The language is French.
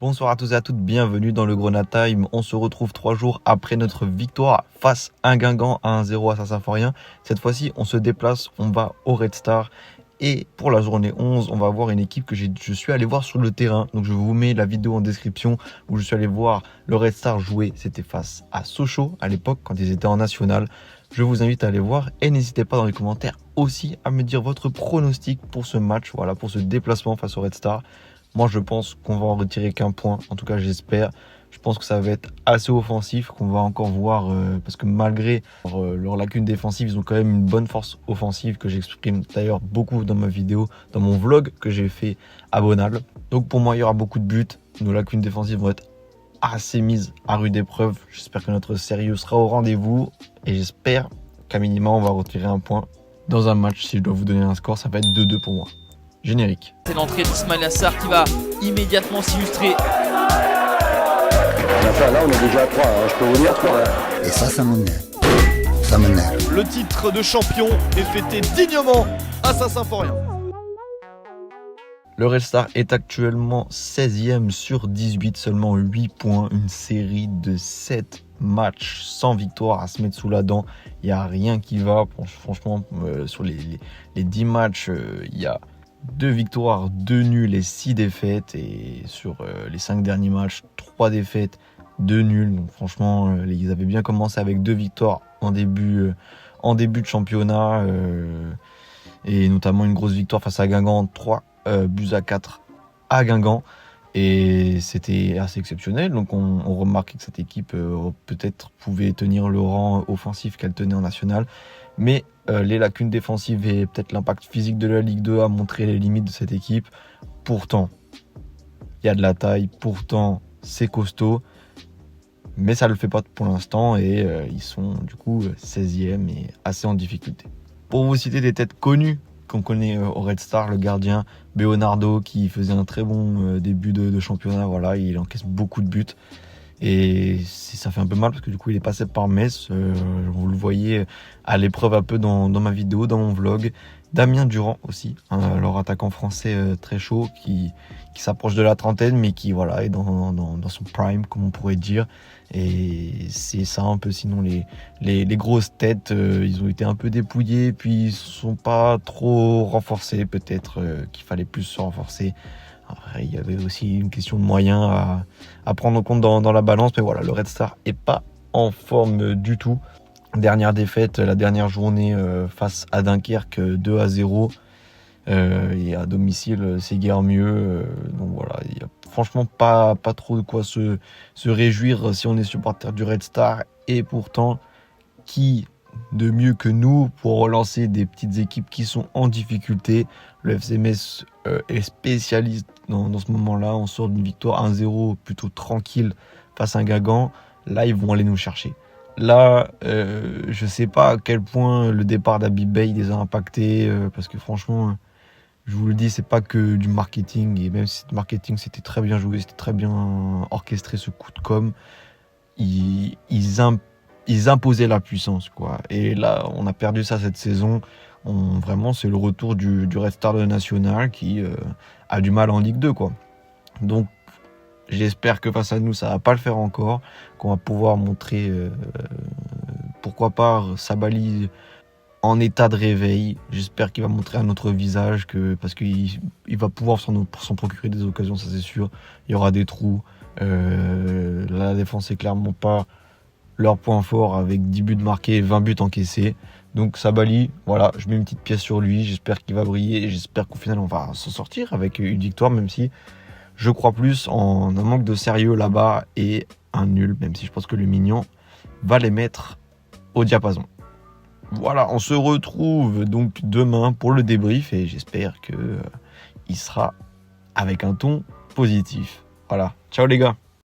Bonsoir à tous et à toutes, bienvenue dans le Grenade Time. On se retrouve 3 jours après notre victoire face à Guingamp à 1-0 à Saint-Symphorien. Cette fois-ci, on se déplace, on va au Red Star. Et pour la journée 11, on va voir une équipe que je suis allé voir sur le terrain. Donc je vous mets la vidéo en description où je suis allé voir le Red Star jouer. C'était face à Sochaux à l'époque quand ils étaient en national. Je vous invite à aller voir et n'hésitez pas dans les commentaires aussi à me dire votre pronostic pour ce match, voilà, pour ce déplacement face au Red Star. Moi, je pense qu'on va en retirer qu'un point. En tout cas, j'espère. Je pense que ça va être assez offensif, qu'on va encore voir, parce que malgré leur lacune défensive, ils ont quand même une bonne force offensive que j'exprime d'ailleurs beaucoup dans ma vidéo, dans mon vlog que j'ai fait à Bonal. Donc pour moi, il y aura beaucoup de buts. Nos lacunes défensives vont être assez mises à rude épreuve. J'espère que notre sérieux sera au rendez-vous et j'espère qu'à minima, on va retirer un point dans un match. Si je dois vous donner un score, ça va être 2-2 pour moi. Générique. C'est l'entrée d'Ismail Assar qui va immédiatement s'illustrer. Là, on est déjà à 3, je peux vous dire 3. Et ça m'énerve. Ça m'énerve. Le titre de champion est fêté dignement à Saint-Symphorien. Le Red Star est actuellement 16e sur 18, seulement 8 points, une série de 7 matchs sans victoire à se mettre sous la dent. Il n'y a rien qui va. Franchement, sur les 10 matchs, il y a 2 victoires, 2 nuls et 6 défaites. Et sur les 5 derniers matchs, 3 défaites, 2 nuls. Donc franchement, ils avaient bien commencé avec 2 victoires en début de championnat. Et notamment une grosse victoire face à Guingamp, 3 buts à 4 à Guingamp. Et c'était assez exceptionnel. Donc on remarquait que cette équipe peut-être pouvait tenir le rang offensif qu'elle tenait en national. Mais les lacunes défensives et peut-être l'impact physique de la Ligue 2 a montré les limites de cette équipe. Pourtant, il y a de la taille. Pourtant, c'est costaud. Mais ça ne le fait pas pour l'instant. Et ils sont du coup 16e et assez en difficulté. Pour vous citer des têtes connues qu'on connaît au Red Star, le gardien Beonardo qui faisait un très bon début de championnat. Voilà, il encaisse beaucoup de buts. Et ça fait un peu mal parce que du coup il est passé par Metz, vous le voyez à l'épreuve un peu dans ma vidéo, dans mon vlog. Damien Durand aussi, leur attaquant français très chaud qui s'approche de la trentaine mais qui voilà est dans son prime comme on pourrait dire. Et c'est ça un peu, sinon les grosses têtes ils ont été un peu dépouillés puis ils sont pas trop renforcés, peut-être qu'il fallait plus se renforcer. Après, il y avait aussi une question de moyens à prendre en compte dans la balance. Mais voilà, le Red Star n'est pas en forme du tout. Dernière défaite, la dernière journée face à Dunkerque, 2-0. Et à domicile, c'est guère mieux. Donc voilà, il n'y a franchement pas trop de quoi se réjouir si on est supporter du Red Star. Et pourtant, qui de mieux que nous pour relancer des petites équipes qui sont en difficulté. Le FC Metz est spécialiste dans ce moment-là. On sort d'une victoire 1-0 plutôt tranquille face à Guingamp. Là, ils vont aller nous chercher. Là, je sais pas à quel point le départ d'Habib Beye les a impactés, parce que franchement, je vous le dis, c'est pas que du marketing. Et même si le marketing, c'était très bien joué, c'était très bien orchestré ce coup de com', ils imposaient la puissance, quoi. Et là, on a perdu ça cette saison. Vraiment, c'est le retour du Red Star de National qui a du mal en Ligue 2, quoi. Donc, j'espère que face à nous, ça va pas le faire encore, qu'on va pouvoir montrer, pourquoi pas, Sabali en état de réveil. J'espère qu'il va montrer un autre visage, parce qu'il va pouvoir s'en procurer des occasions, ça c'est sûr. Il y aura des trous. La défense est clairement pas leur point fort, avec 10 buts marqués et 20 buts encaissés. Donc Sabali, voilà, je mets une petite pièce sur lui. J'espère qu'il va briller et j'espère qu'au final on va s'en sortir avec une victoire, même si je crois plus en un manque de sérieux là-bas et un nul, même si je pense que le Mignon va les mettre au diapason. Voilà, on se retrouve donc demain pour le débrief et j'espère qu'il sera avec un ton positif. Voilà, ciao les gars.